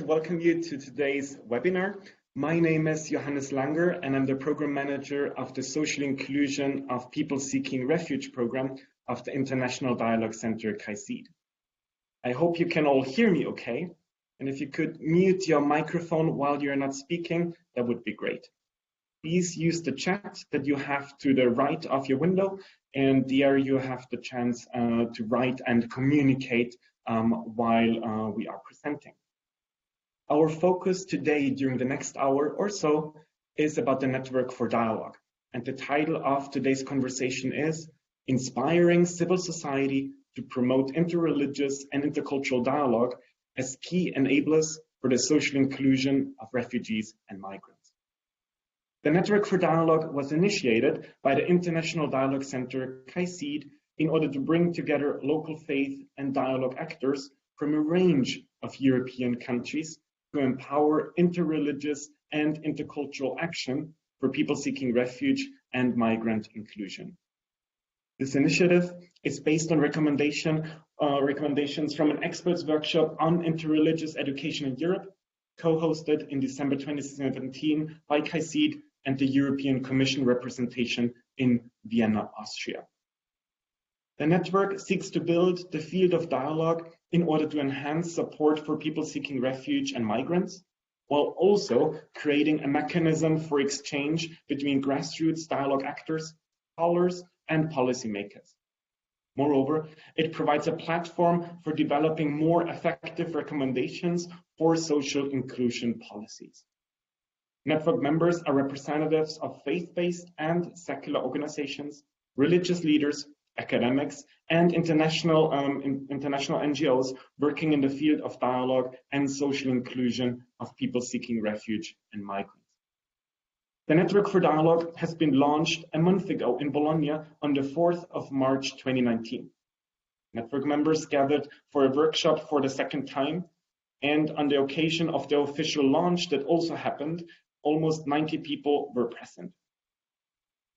Welcome you to today's webinar. My name is Johannes Langer and I'm the Program Manager of the Social Inclusion of People Seeking Refuge program of the International Dialogue Center KAICIID. I hope you can all hear me okay, and if you could mute your microphone while you're not speaking, that would be great. Please use the chat that you have to the right of your window, and there you have the chance to write and communicate while we are presenting. Our focus today during the next hour or so is about the Network for Dialogue, and the title of today's conversation is Inspiring Civil Society to Promote Interreligious and Intercultural Dialogue as Key Enablers for the Social Inclusion of Refugees and Migrants. The Network for Dialogue was initiated by the International Dialogue Center KAICIID in order to bring together local faith and dialogue actors from a range of European countries to empower interreligious and intercultural action for people seeking refuge and migrant inclusion. This initiative is based on recommendations from an experts workshop on interreligious education in Europe, co-hosted in December 2017 by KAICIID and the European Commission representation in Vienna, Austria. The network seeks to build the field of dialogue in order to enhance support for people seeking refuge and migrants, while also creating a mechanism for exchange between grassroots dialogue actors, scholars, and policymakers. Moreover, it provides a platform for developing more effective recommendations for social inclusion policies. Network members are representatives of faith-based and secular organizations, religious leaders, academics, and international NGOs working in the field of dialogue and social inclusion of people seeking refuge and migrants. The Network for Dialogue has been launched a month ago in Bologna on the 4th of March 2019. Network members gathered for a workshop for the second time, and on the occasion of the official launch that also happened, almost 90 people were present.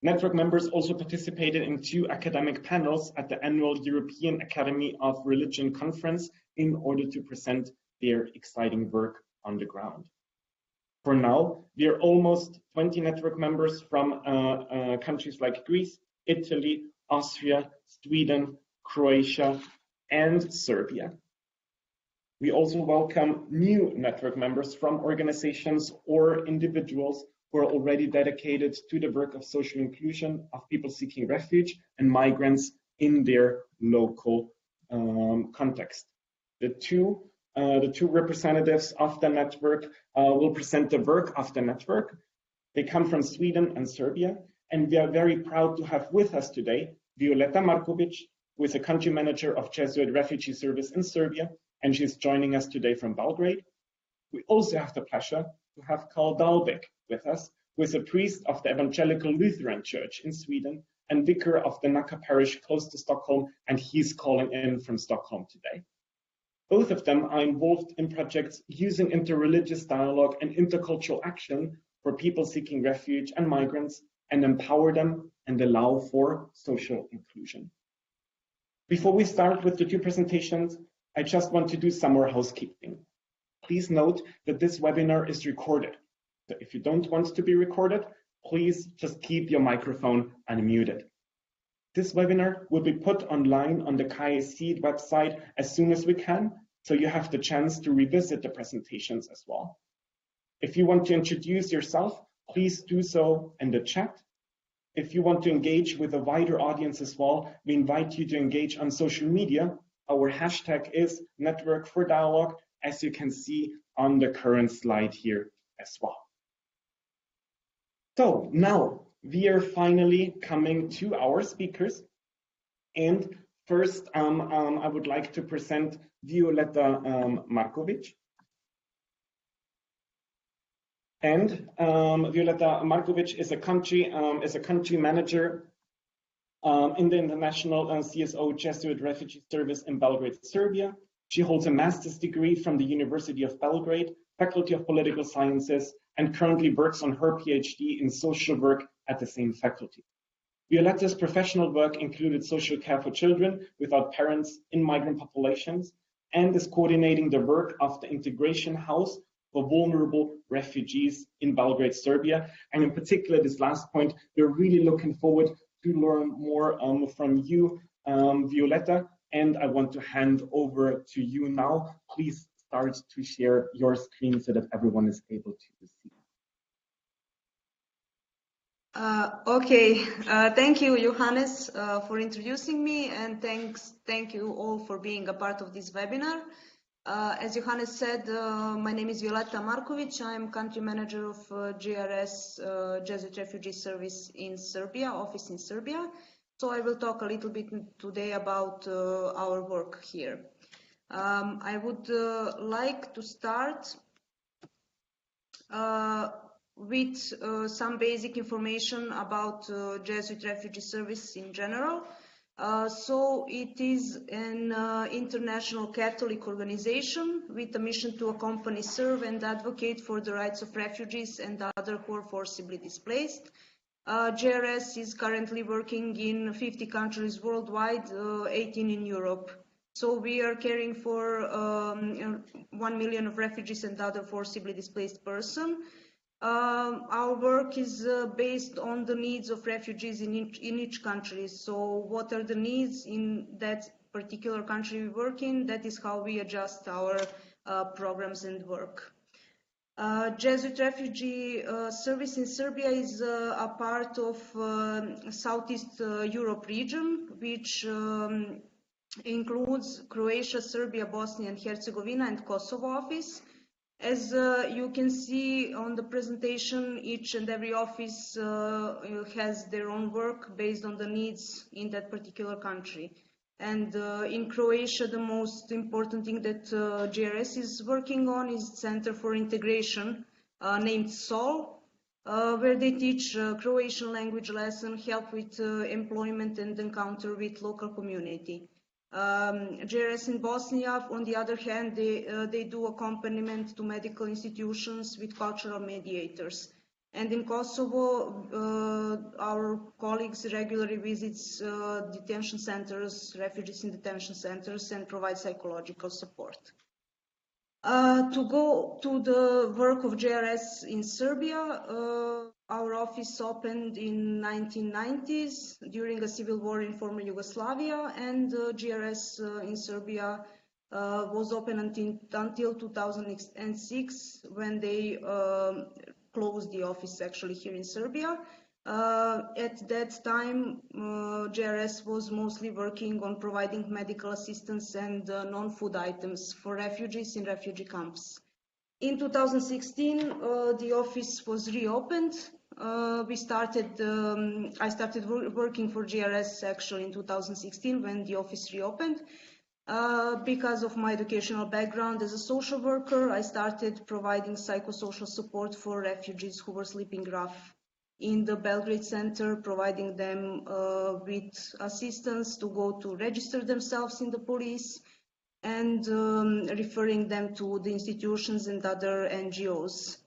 Network members also participated in 2 academic panels at the annual European Academy of Religion conference in order to present their exciting work on the ground. For now, we are almost 20 network members from countries like Greece, Italy, Austria, Sweden, Croatia, and Serbia. We also welcome new network members from organizations or individuals who are already dedicated to the work of social inclusion of people seeking refuge and migrants in their local context. The two representatives of the network will present the work of the network. They come from Sweden and Serbia, and we are very proud to have with us today Violeta Markovic, who is a country manager of Jesuit Refugee Service in Serbia, and she's joining us today from Belgrade. We also have the pleasure to have Karl Dahlbeck with us, who is a priest of the Evangelical Lutheran Church in Sweden and vicar of the Nacka parish close to Stockholm, and he's calling in from Stockholm today. Both of them are involved in projects using interreligious dialogue and intercultural action for people seeking refuge and migrants and empower them and allow for social inclusion. Before we start with the 2 presentations, I just want to do some more housekeeping. Please note that this webinar is recorded. So if you don't want to be recorded, please just keep your microphone unmuted. This webinar will be put online on the KAICIID website as soon as we can, so you have the chance to revisit the presentations as well. If you want to introduce yourself, please do so in the chat. If you want to engage with a wider audience as well, we invite you to engage on social media. Our hashtag is Network for Dialogue, as you can see on the current slide here as well. So now we are finally coming to our speakers. And first, I would like to present Violeta Markovic. And Violeta Markovic is a country manager in the International CSO Jesuit Refugee Service in Belgrade, Serbia. She holds a master's degree from the University of Belgrade, Faculty of Political Sciences, and currently works on her PhD in social work at the same faculty. Violeta's professional work included social care for children without parents in migrant populations and is coordinating the work of the Integration House for Vulnerable Refugees in Belgrade, Serbia. And in particular, this last point, we're really looking forward to learn more from you, Violetta, and I want to hand over to you now. Please start to share your screen so that everyone is able to see. Thank you, Johannes, for introducing me, and thank you all for being a part of this webinar. As Johannes said, my name is Violetta Markovic. I'm country manager of GRS, Jesuit Refugee Service in Serbia, office in Serbia. So I will talk a little bit today about our work here. I would like to start with some basic information about Jesuit Refugee Service in general. So it is an international Catholic organization with a mission to accompany, serve and advocate for the rights of refugees and others who are forcibly displaced. JRS is currently working in 50 countries worldwide, 18 in Europe. So we are caring for 1 million of refugees and other forcibly displaced persons. Our work is based on the needs of refugees in each country. So what are the needs in that particular country we work in? That is how we adjust our programs and work. Jesuit Refugee Service in Serbia is a part of Southeast Europe region, which includes Croatia, Serbia, Bosnia and Herzegovina and Kosovo office. As you can see on the presentation, each and every office has their own work based on the needs in that particular country. And in Croatia, the most important thing that GRS is working on is Center for Integration, named SOL, where they teach Croatian language lesson, help with employment and encounter with local community. JRS in Bosnia, on the other hand, they do accompaniment to medical institutions with cultural mediators. And in Kosovo, our colleagues regularly visits detention centers, refugees in detention centers, and provide psychological support. To go to the work of JRS in Serbia, our office opened in 1990s during a civil war in former Yugoslavia, and GRS in Serbia was open until 2006, when they closed the office actually here in Serbia. At that time, JRS was mostly working on providing medical assistance and non-food items for refugees in refugee camps. In 2016, the office was reopened. I started working for GRS actually in 2016 when the office reopened. Because of my educational background as a social worker, I started providing psychosocial support for refugees who were sleeping rough in the Belgrade Center, providing them with assistance to go to register themselves in the police, and referring them to the institutions and other NGOs,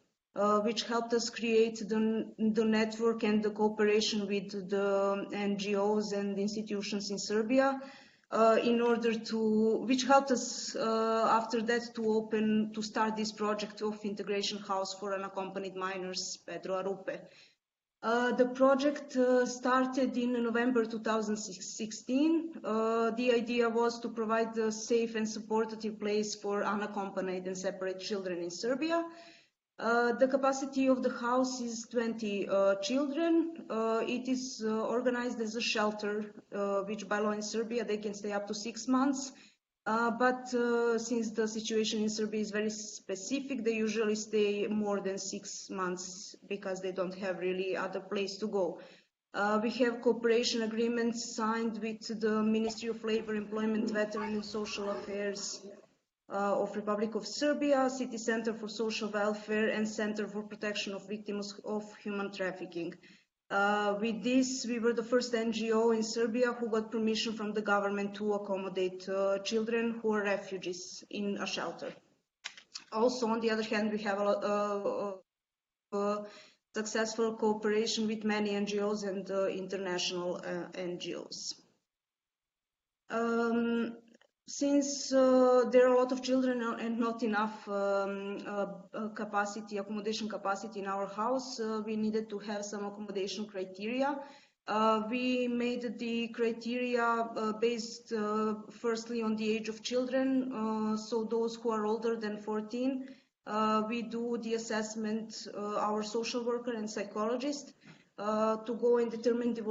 which helped us create the network and the cooperation with the NGOs and institutions in Serbia, which helped us after that to start this project of Integration House for Unaccompanied Minors, Pedro Arupe. The project started in November 2016. The idea was to provide a safe and supportive place for unaccompanied and separate children in Serbia. The capacity of the house is 20 children. It is organized as a shelter, which by law in Serbia they can stay up to 6 months. But since the situation in Serbia is very specific, they usually stay more than 6 months because they don't have really other place to go. We have cooperation agreements signed with the Ministry of Labor, Employment, Veteran and Social Affairs of Republic of Serbia, City Center for Social Welfare and Center for Protection of Victims of Human Trafficking. With this, we were the first NGO in Serbia who got permission from the government to accommodate children who are refugees in a shelter. Also, on the other hand, we have a successful cooperation with many NGOs and international NGOs. Since there are a lot of children and not enough accommodation capacity in our house, we needed to have some accommodation criteria. We made the criteria based firstly on the age of children, so those who are older than 14, we do the assessment, our social worker and psychologist, to go and determine the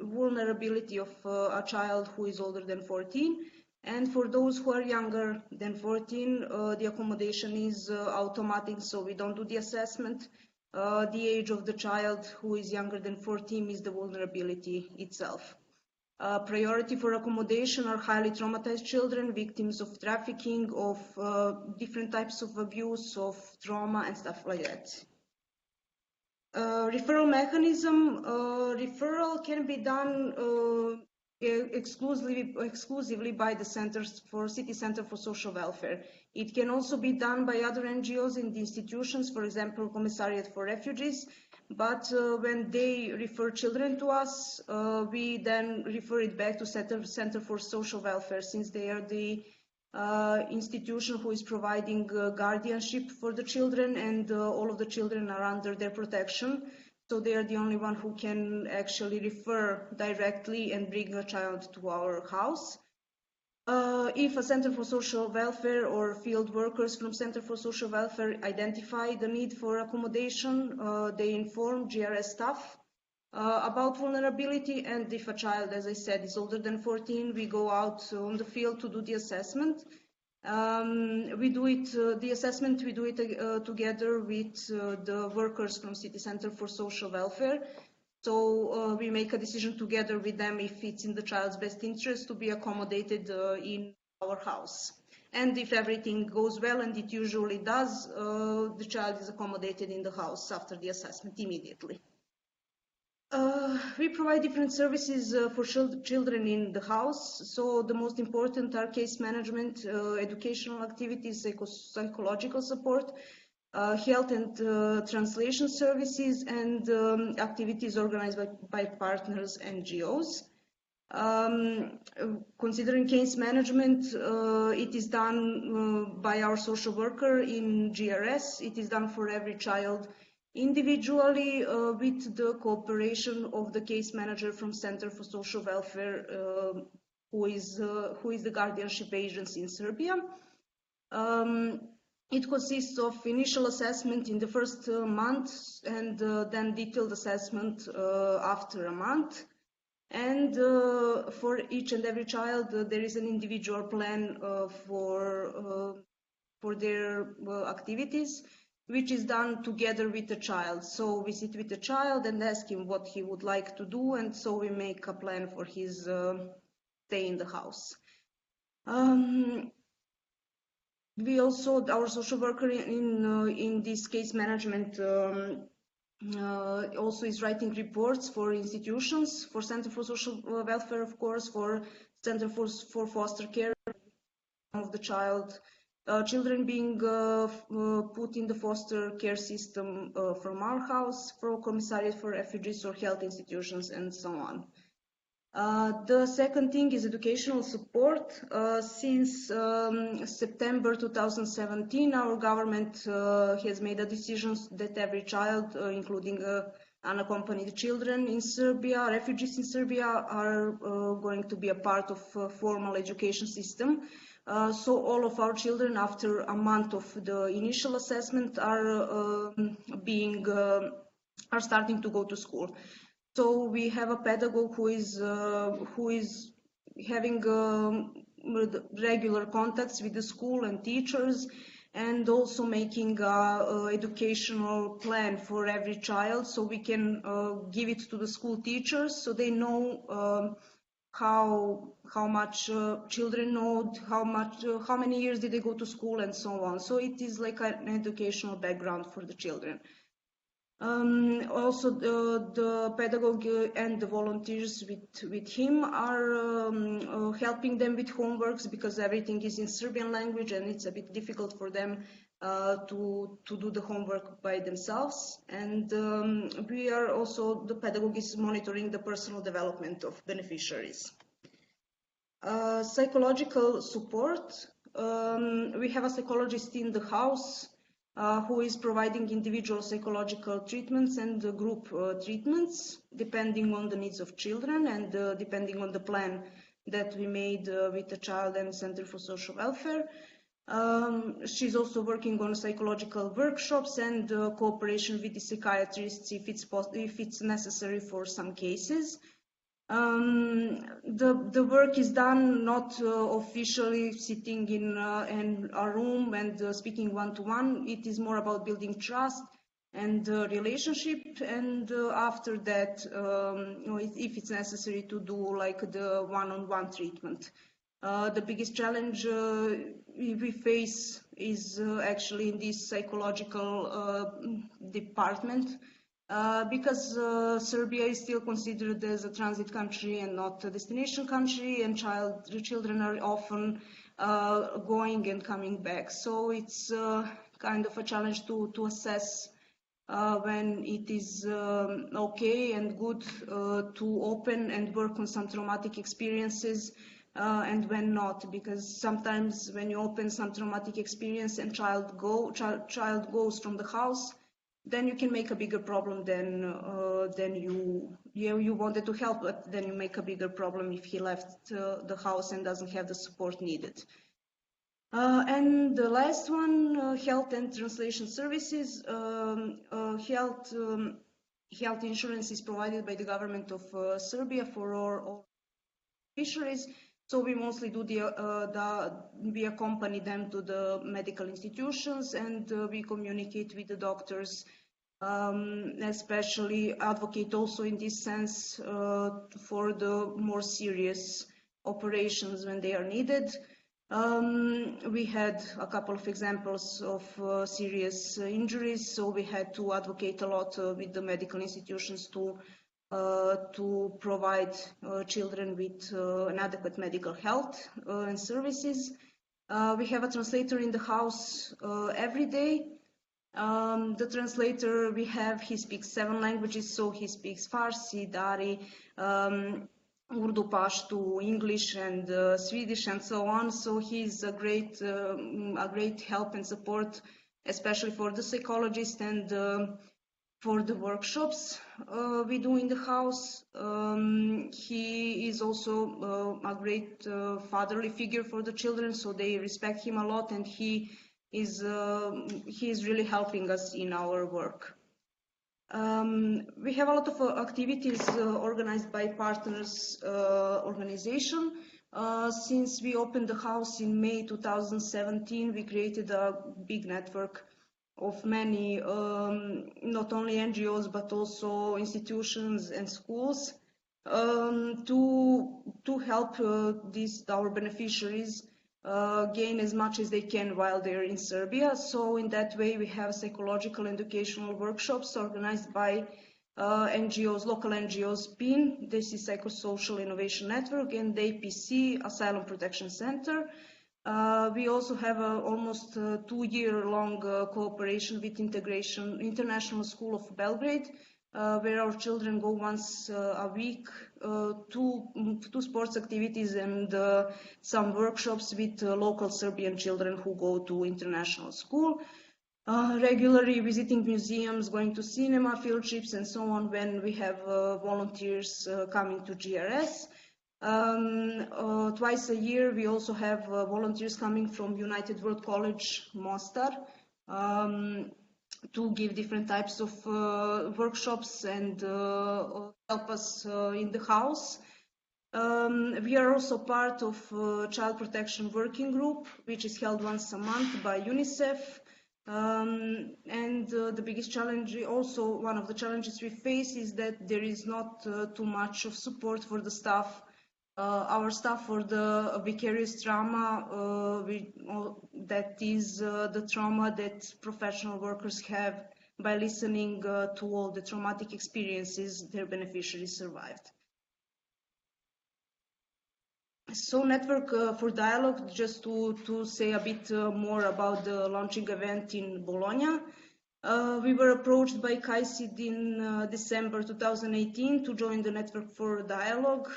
vulnerability of a child who is older than 14. And for those who are younger than 14, the accommodation is automatic, so we don't do the assessment. The age of the child who is younger than 14 is the vulnerability itself. Priority for accommodation are highly traumatized children, victims of trafficking, of different types of abuse, of trauma and stuff like that. Referral mechanism, referral can be done exclusively by the City Center for Social Welfare. It can also be done by other NGOs in the institutions, for example, Commissariat for Refugees, but when they refer children to us, we then refer it back to Center for Social Welfare, since they are the institution who is providing guardianship for the children, and all of the children are under their protection. So they are the only one who can actually refer directly and bring a child to our house. If a Center for Social Welfare or field workers from Center for Social Welfare identify the need for accommodation, they inform GRS staff about vulnerability, and if a child, as I said, is older than 14, we go out on the field to do the assessment. We do it, the assessment, we do it together with the workers from City Center for Social Welfare. So we make a decision together with them if it's in the child's best interest to be accommodated in our house. And if everything goes well, and it usually does, the child is accommodated in the house after the assessment immediately. We provide different services for children in the house. So the most important are case management, educational activities, psychological support, health and translation services, and activities organized by partners NGOs. Considering case management, it is done by our social worker in GRS. It is done for every child individually with the cooperation of the case manager from Center for Social Welfare, who is the guardianship agency in Serbia. It consists of initial assessment in the first month, and then detailed assessment after a month. And for each and every child, there is an individual plan for their activities, which is done together with the child. So we sit with the child and ask him what he would like to do, and so we make a plan for his stay in the house. We also, our social worker in this case management also is writing reports for institutions, for Center for Social Welfare, of course, for Center for Foster Care of the child, children being put in the foster care system from our house, for Commissariat for Refugees or health institutions, and so on. The second thing is educational support. Since September 2017, our government has made a decision that every child, including unaccompanied children in Serbia, refugees in Serbia, are going to be a part of a formal education system. So all of our children, after a month of the initial assessment, are starting to go to school. So we have a pedagogue who is having regular contacts with the school and teachers, and also making an educational plan for every child, so we can give it to the school teachers, so they know how much children know, how many years did they go to school, and so on. So it is like an educational background for the children. Also, the pedagogue and the volunteers with him are helping them with homeworks, because everything is in Serbian language and it's a bit difficult for them to do the homework by themselves. And we are also, the pedagogue is monitoring the personal development of beneficiaries. Psychological support. We have a psychologist in the house who is providing individual psychological treatments and group treatments depending on the needs of children and depending on the plan that we made with the Child and Center for Social Welfare. She's also working on psychological workshops and cooperation with the psychiatrists if it's necessary for some cases. The work is done not officially sitting in a room and speaking one-to-one. It is more about building trust and relationship, and after that, if it's necessary to do like the one-on-one treatment. The biggest challenge we face is actually in this psychological department. Because Serbia is still considered as a transit country and not a destination country, and children are often going and coming back. So it's kind of a challenge to assess when it is okay and good to open and work on some traumatic experiences and when not, because sometimes when you open some traumatic experience and child goes from the house, then you can make a bigger problem than you wanted to help, but then you make a bigger problem if he left the house and doesn't have the support needed. And the last one, health and translation services. Health insurance is provided by the government of Serbia for all beneficiaries. So we mostly do we accompany them to the medical institutions, and we communicate with the doctors, especially advocate also in this sense for the more serious operations when they are needed. We had a couple of examples of serious injuries, so we had to advocate a lot with the medical institutions to provide children with an adequate medical health and services. We have a translator in the house every day. The translator we have, he speaks 7 languages, so he speaks Farsi, Dari, Urdu, Pashto, English, and Swedish, and so on. So he's a great help and support, especially for the psychologist and for the workshops we do in the house. He is also a great fatherly figure for the children, so they respect him a lot, and he is really helping us in our work. We have a lot of activities organized by partners organization. Since we opened the house in May 2017, we created a big network of many, not only NGOs, but also institutions and schools to help our beneficiaries gain as much as they can while they're in Serbia. So in that way, we have psychological educational workshops organized by NGOs, local NGOs, PIN, this is Psychosocial Innovation Network, and APC, Asylum Protection Center. We also have almost 2-year-long cooperation with International School of Belgrade, where our children go once a week to sports activities and some workshops with local Serbian children who go to international school. Regularly visiting museums, going to cinema, field trips, and so on when we have volunteers coming to GRS. Twice a year we also have volunteers coming from United World College Mostar to give different types of workshops and help us in the house. We are also part of Child Protection Working Group, which is held once a month by UNICEF. And the biggest challenge, also one of the challenges we face, is that there is not too much of support for the staff. Our staff for the vicarious trauma, that is the trauma that professional workers have by listening to all the traumatic experiences their beneficiaries survived. So Network for Dialogue, just to say a bit more about the launching event in Bologna. We were approached by KAICIID in December 2018 to join the Network for Dialogue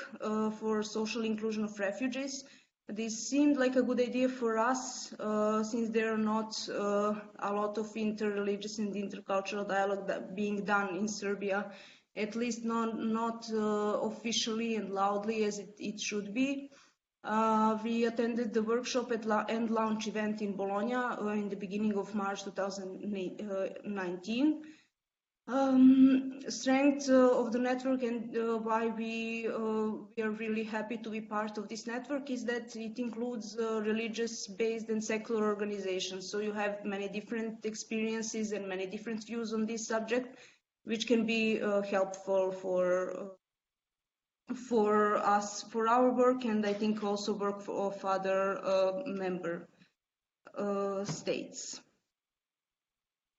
for Social Inclusion of Refugees. This seemed like a good idea for us since there are not a lot of interreligious and intercultural dialogue being done in Serbia, at least not officially and loudly as it should be. We attended the workshop and launch event in Bologna in the beginning of March 2019. Strength of the network and why we are really happy to be part of this network is that it includes religious-based and secular organizations. So you have many different experiences and many different views on this subject, which can be helpful for us, for our work, and I think also work of other member states.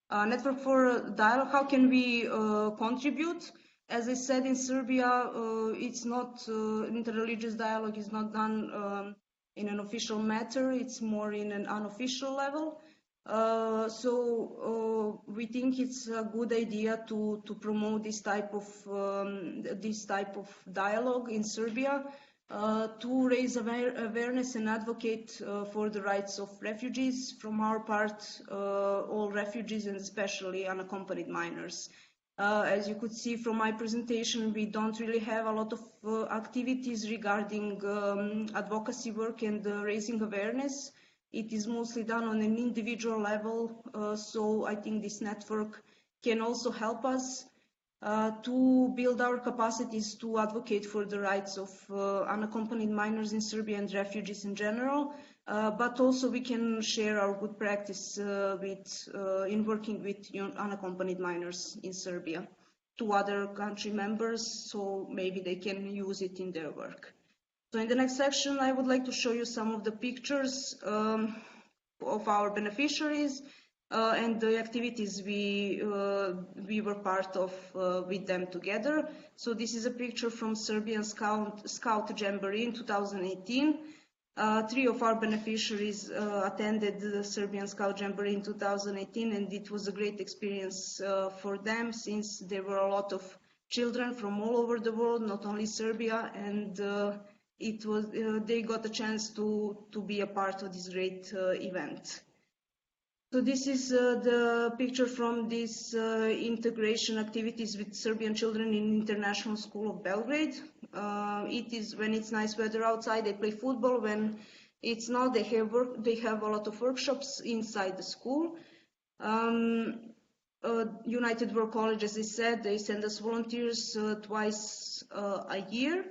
Network for Dialogue, how can we contribute? As I said, in Serbia, it's not, interreligious dialogue is not done in an official matter, it's more in an unofficial level. So we think it's a good idea to promote this type of dialogue in Serbia to raise awareness and advocate for the rights of refugees. From our part, all refugees and especially unaccompanied minors. As you could see from my presentation, we don't really have a lot of activities regarding advocacy work and raising awareness. It is mostly done on an individual level, so I think this network can also help us to build our capacities to advocate for the rights of unaccompanied minors in Serbia and refugees in general, but also we can share our good practice in working with unaccompanied minors in Serbia to other country members, so maybe they can use it in their work. So in the next section, I would like to show you some of the pictures of our beneficiaries and the activities we were part of with them together. So this is a picture from Serbian Scout Jamboree in 2018. 3 of our beneficiaries attended the Serbian Scout Jamboree in 2018, and it was a great experience for them since there were a lot of children from all over the world, not only Serbia, and they got a chance to be a part of this great event. So this is the picture from this integration activities with Serbian children in International School of Belgrade. It is when it's nice weather outside, they play football. When it's not, they have a lot of workshops inside the school. United World College, as I said, they send us volunteers twice a year.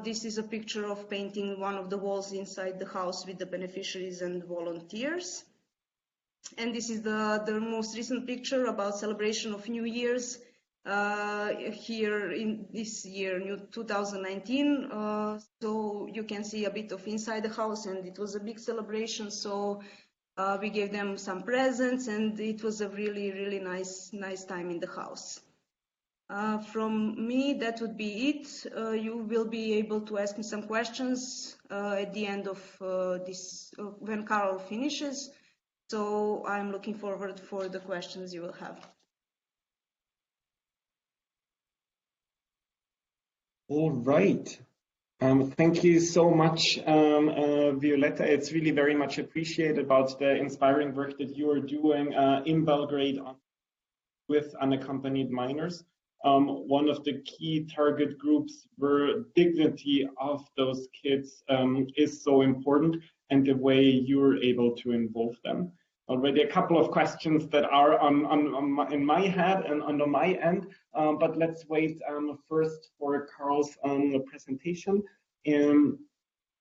This is a picture of painting one of the walls inside the house with the beneficiaries and volunteers. And this is the most recent picture about celebration of New Year's here in this year, 2019. So you can see a bit of inside the house, and it was a big celebration. So we gave them some presents, and it was a really, really nice time in the house. From me, that would be it. You will be able to ask me some questions at the end of this, when Carol finishes. So I'm looking forward for the questions you will have. All right. Thank you so much, Violetta. It's really very much appreciated about the inspiring work that you are doing in Belgrade with unaccompanied minors. One of the key target groups where dignity of those kids is so important, and the way you're able to involve them. Already a couple of questions that are in my head and on my end, but let's wait first for Carl's presentation.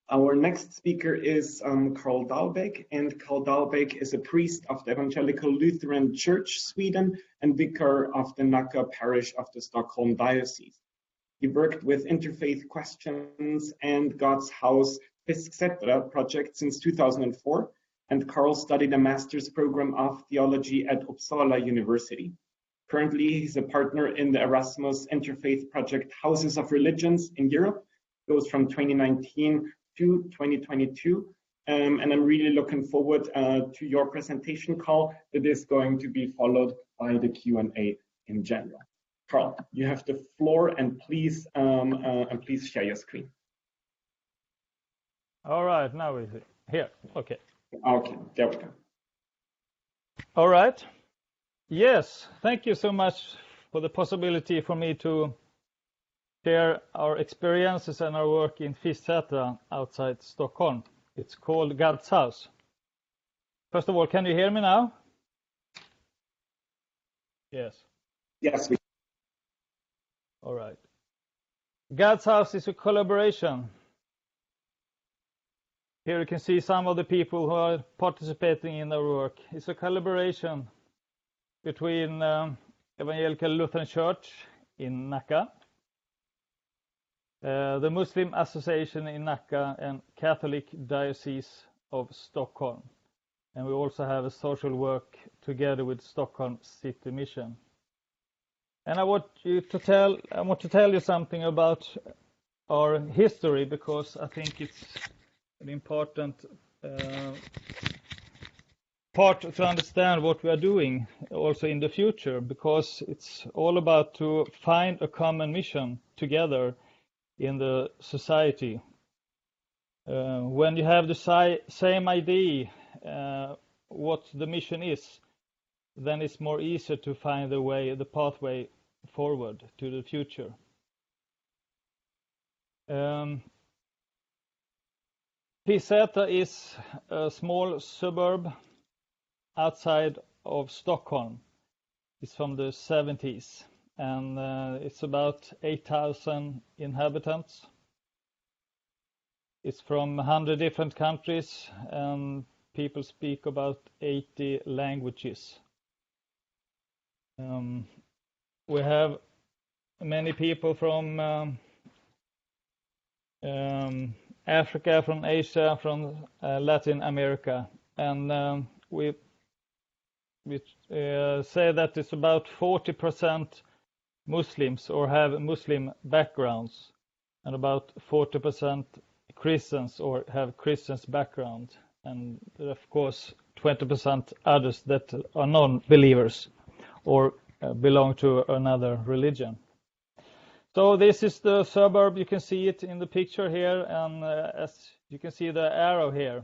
Our next speaker is Carl Dahlbeck, and Carl Dahlbeck is a priest of the Evangelical Lutheran Church, Sweden, and vicar of the Nacka parish of the Stockholm Diocese. He worked with interfaith questions and God's House etc. project since 2004, and Carl studied a master's program of theology at Uppsala University. Currently, he's a partner in the Erasmus interfaith project Houses of Religions in Europe, goes from 2019 to 2022, and I'm really looking forward to your presentation, Carl, that is going to be followed by the Q&A in general. Carl, you have the floor, and please share your screen. All right, now we're here. Okay. Okay, there we go. All right. Yes, thank you so much for the possibility for me to share our experiences and our work in Fisksätra outside Stockholm. It's called God's House. First of all, can you hear me now? Yes. Yes. All right. God's House is a collaboration. Here you can see some of the people who are participating in our work. It's a collaboration between Evangelical Lutheran Church in Nacka, the Muslim Association in Nacka, and Catholic Diocese of Stockholm. And we also have a social work together with Stockholm City Mission. And I want to tell you something about our history, because I think it's an important part to understand what we are doing also in the future, because it's all about to find a common mission together in the society. When you have the same idea what the mission is, then it's more easier to find the pathway forward to the future. Fisksätra is a small suburb outside of Stockholm. It's from the 70s, and it's about 8,000 inhabitants. It's from 100 different countries, and people speak about 80 languages. We have many people from Africa, from Asia, from Latin America, and we say that it's about 40% Muslims or have Muslim backgrounds, and about 40% Christians or have Christians background, and of course 20% others that are non-believers or belong to another religion. So this is the suburb. You can see it in the picture here, and as you can see the arrow here,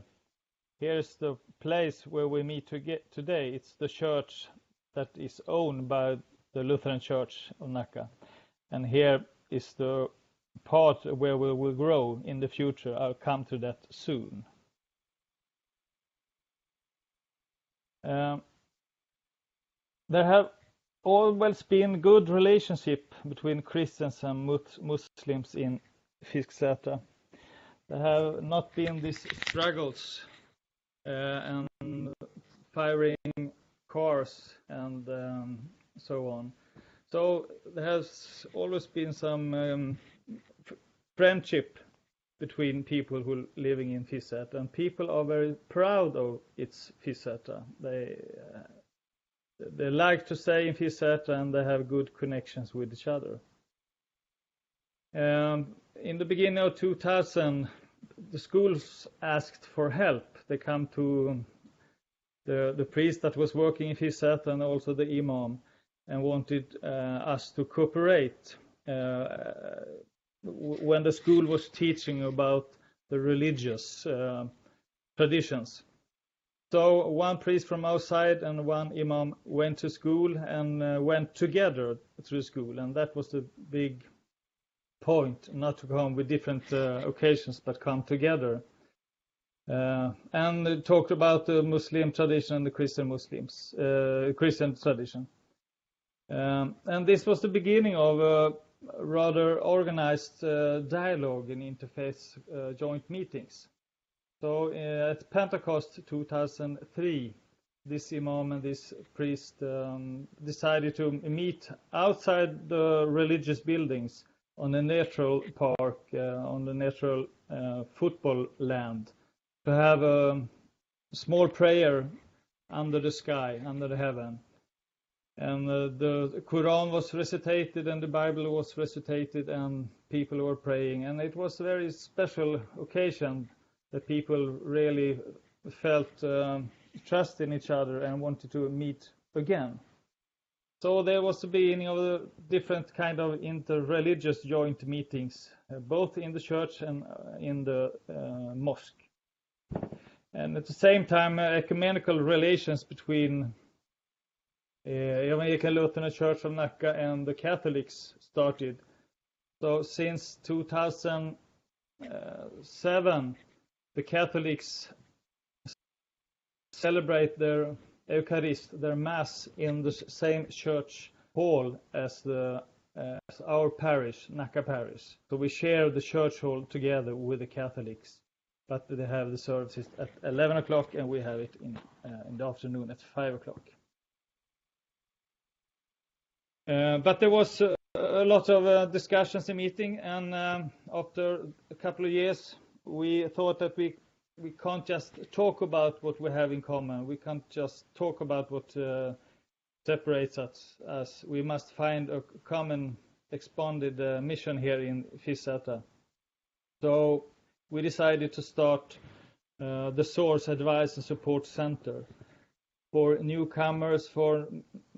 here's the place where we meet today. It's the church that is owned by the Lutheran Church of Nacka, and here is the part where we will grow in the future. I'll come to that soon. There have always been good relationship between Christians and Muslims in Fisksätra. There have not been these struggles and firing cars and so on. So there has always been some friendship between people who are living in Fisksätra, and people are very proud of its Fisksätra. They like to stay in Fisksätra, and they have good connections with each other. In the beginning of 2000, the schools asked for help. They come to the priest that was working in Fisksätra and also the imam, and wanted us to cooperate when the school was teaching about the religious traditions. So one priest from outside and one imam went to school and went together through school, and that was the big point, not to come with different occasions, but come together and talked about the Muslim tradition and the Christian tradition. And this was the beginning of a rather organized dialogue and interfaith joint meetings. So at Pentecost 2003, this imam and this priest decided to meet outside the religious buildings on a natural park, on the natural football land, to have a small prayer under the sky, under the heaven. And the Quran was recitated and the Bible was recitated and people were praying. And it was a very special occasion that people really felt trust in each other and wanted to meet again. So there was the beginning of the different kind of inter-religious joint meetings, both in the church and in the mosque. And at the same time, ecumenical relations between Evangelical Lutheran Church of Nacka and the Catholics started. So since 2007, the Catholics celebrate their Eucharist, their Mass, in the same church hall as our parish, Nacka Parish. So we share the church hall together with the Catholics, but they have the services at 11 o'clock and we have it in the afternoon at 5 o'clock. But there was a lot of discussions and meeting, and after a couple of years, we thought that we can't just talk about what we have in common. We can't just talk about what separates us. As we must find a common expanded mission here in Fisätra. So we decided to start the Source Advice and Support Center for newcomers, for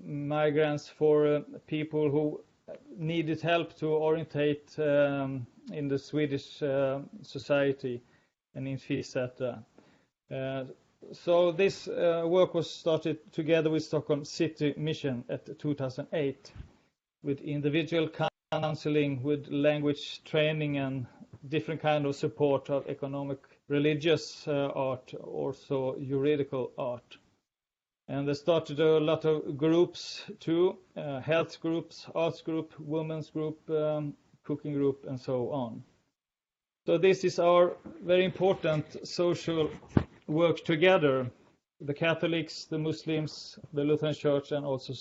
migrants, for people who needed help to orientate in the Swedish society and in Fisätra. So this work was started together with Stockholm City Mission at 2008, with individual counseling, with language training and different kind of support of economic, religious art, also juridical art. And they started a lot of groups too, health groups, arts group, women's group, cooking group, and so on. So this is our very important social work together, the Catholics, the Muslims, the Lutheran Church, and also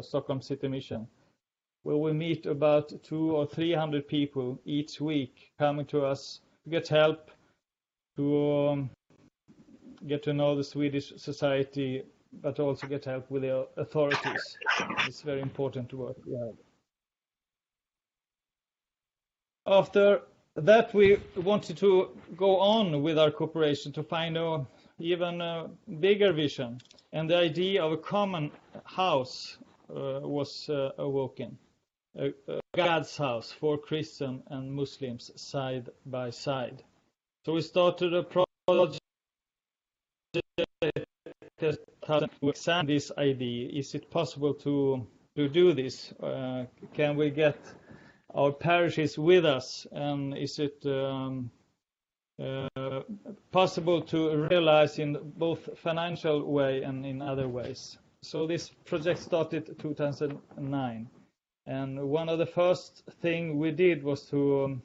Stockholm City Mission, where we meet about 200 or 300 people each week coming to us to get help, to get to know the Swedish society, but also get help with the authorities. It's very important work we have. After that, we wanted to go on with our cooperation to find an even bigger vision, and the idea of a common house was awoken, a God's house for Christians and Muslims side by side. So we started a project to examine this idea. Is it possible to do this? Can we get our parishes with us, and is it possible to realize in both financial way and in other ways? So this project started 2009, and one of the first thing we did was to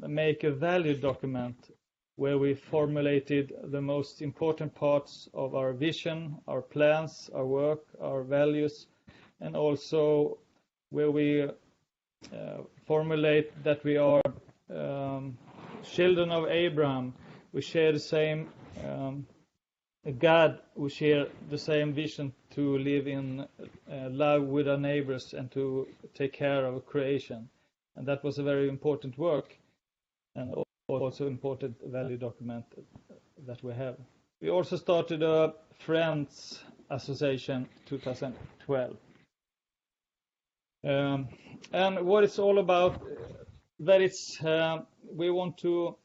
make a value document where we formulated the most important parts of our vision, our plans, our work, our values, and also where we formulate that we are children of Abraham. We share the same God. We share the same vision to live in love with our neighbors and to take care of creation. And that was a very important work, and also important value document that we have. We also started a Friends Association 2012. And what it's all about, that it's we want to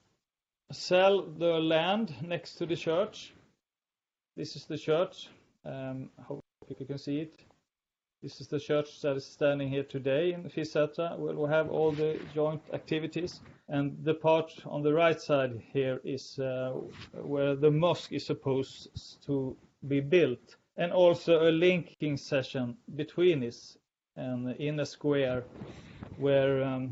sell the land next to the church. This is the church. Hope you can see it. This is the church that is standing here today in Fisätra. We'll have all the joint activities, and the part on the right side here is where the mosque is supposed to be built, and also a linking session between this and in a square where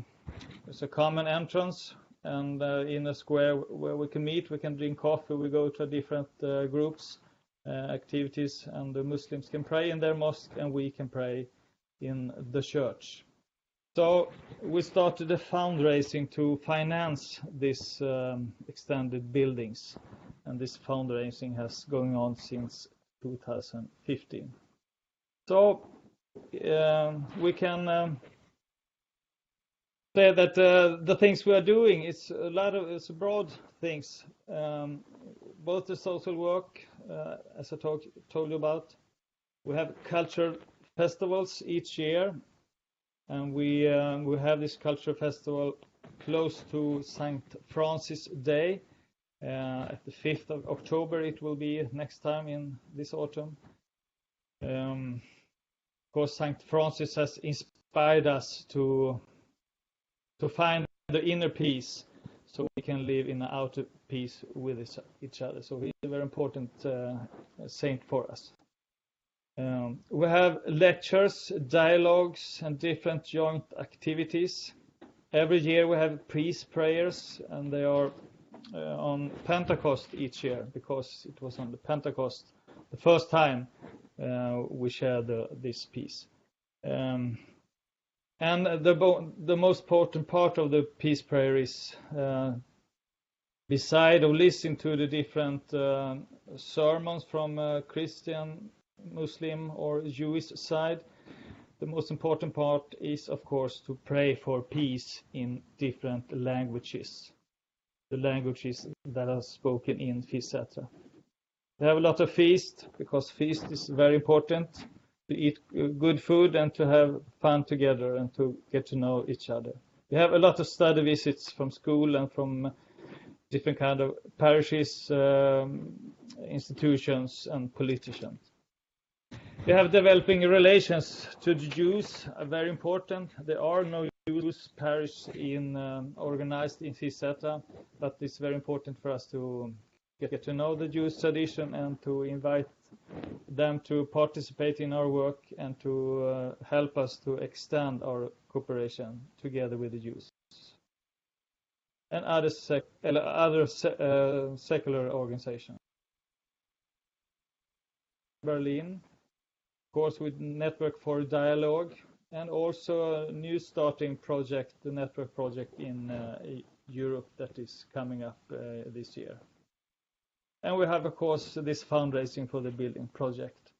there's a common entrance, and in a square where we can meet, we can drink coffee, we go to different groups, activities, and the Muslims can pray in their mosque and we can pray in the church. So we started a fundraising to finance this extended buildings, and this fundraising has going on since 2015. So we can say that the things we are doing, it's it's broad things. Both the social work, as I told you about. We have cultural festivals each year, and we have this cultural festival close to St. Francis Day. At the 5th of October it will be next time in this autumn. Of course, St. Francis has inspired us to find the inner peace so we can live in the outer peace with each other. So he's a very important saint for us. We have lectures, dialogues, and different joint activities. Every year we have peace prayers, and they are on Pentecost each year, because it was on the Pentecost the first time we shared this peace. And the most important part of the peace prayer is, beside of listening to the different sermons from Christian, Muslim or Jewish side, the most important part is, of course, to pray for peace in different languages, the languages that are spoken in Fisätra. We have a lot of feast, because feast is very important, to eat good food and to have fun together and to get to know each other. We have a lot of study visits from school and from different kind of parishes, institutions and politicians. We have developing relations to the Jews, very important. There are no Jewish parish organized in Fisätra, but it's very important for us to get to know the Jewish tradition and to invite them to participate in our work and to help us to extend our cooperation together with the Jews and other secular organizations. Berlin, of course, with Network for Dialogue, and also a new starting project, the Network project in Europe that is coming up this year. And we have, of course, this fundraising for the building project.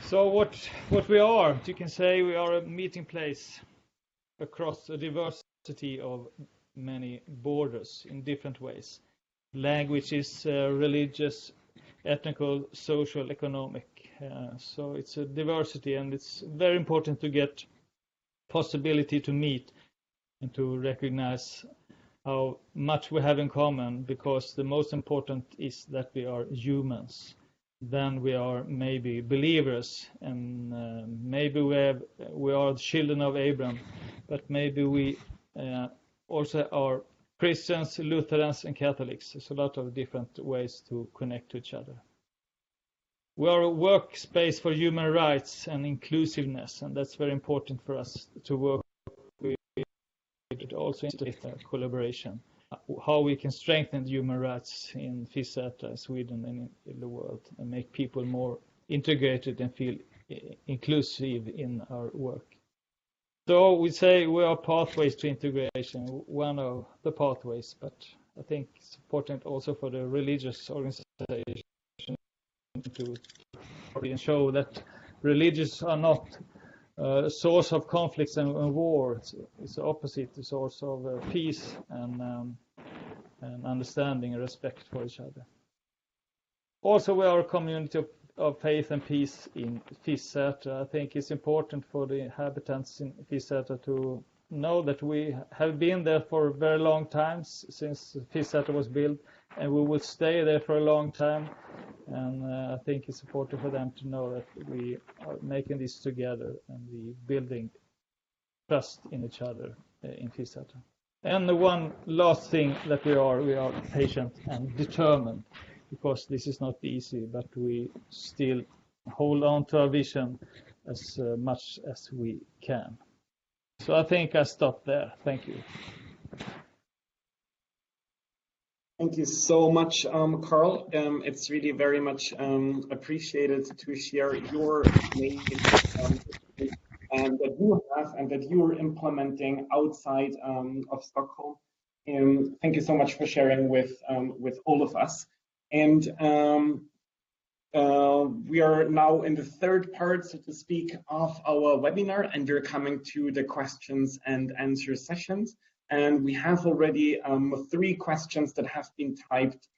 So what we are, you can say we are a meeting place across a diversity of many borders in different ways. Languages, religious, ethnical, social, economic. So it's a diversity, and it's very important to get possibility to meet and to recognize how much we have in common, because the most important is that we are humans. Then we are maybe believers, and maybe we are children of Abraham, but maybe we also are Christians, Lutherans, and Catholics. There's a lot of different ways to connect to each other. We are a workspace for human rights and inclusiveness, and that's very important for us to work with, also in collaboration. How we can strengthen human rights in Fisätra, Sweden, and in the world, and make people more integrated and feel inclusive in our work. So we say we are pathways to integration, one of the pathways, but I think it's important also for the religious organization to show that religions are not a source of conflicts and war. It's the opposite, the source of peace and understanding and respect for each other. Also, we are a community of faith and peace in Fisätra. I think it's important for the inhabitants in Fisätra to know that we have been there for a very long time, since Fisätra was built, and we will stay there for a long time. And I think it's important for them to know that we are making this together and we building trust in each other in Fisätra. And the one last thing that we are patient and determined, because this is not easy, but we still hold on to our vision as much as we can. So I think I stop there. Thank you. Thank you so much, Carl. It's really very much appreciated to share your that you have and that you are implementing outside of Stockholm. Thank you so much for sharing with all of us. And We are now in the third part, so to speak, of our webinar, and we're coming to the questions and answer sessions. And we have already 3 questions that have been typed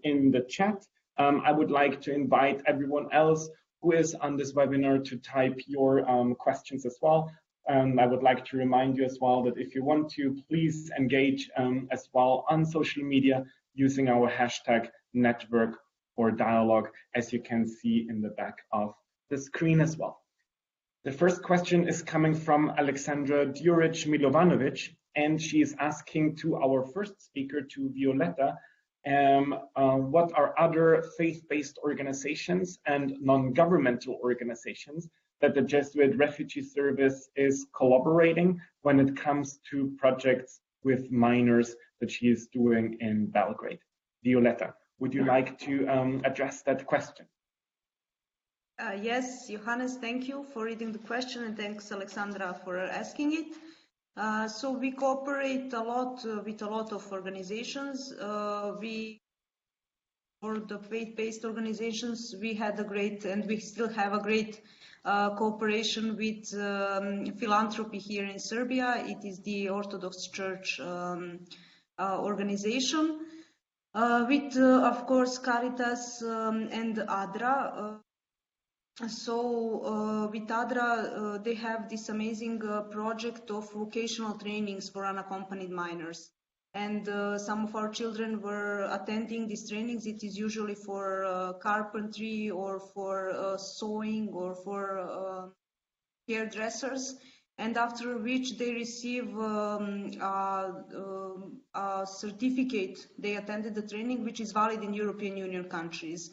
in the chat. I would like to invite everyone else who is on this webinar to type your questions as well. I would like to remind you as well that if you want to, please engage as well on social media using our hashtag network or dialogue, as you can see in the back of the screen as well. The first question is coming from Alexandra Djuric Milovanovic, and she is asking to our first speaker, to Violetta, what are other faith-based organizations and non-governmental organizations that the Jesuit Refugee Service is collaborating when it comes to projects with minors that she is doing in Belgrade? Violetta, would you like to address that question? Yes, Johannes, thank you for reading the question, and thanks, Alexandra, for asking it. So we cooperate a lot with a lot of organizations. For the faith-based organizations, we had a great, and we still have a great cooperation with philanthropy here in Serbia. It is the Orthodox Church organization. With, of course, Caritas and ADRA. With ADRA, they have this amazing project of vocational trainings for unaccompanied minors. And some of our children were attending these trainings. It is usually for carpentry or for sewing or for hairdressers. And after which they receive a certificate. They attended the training, which is valid in European Union countries.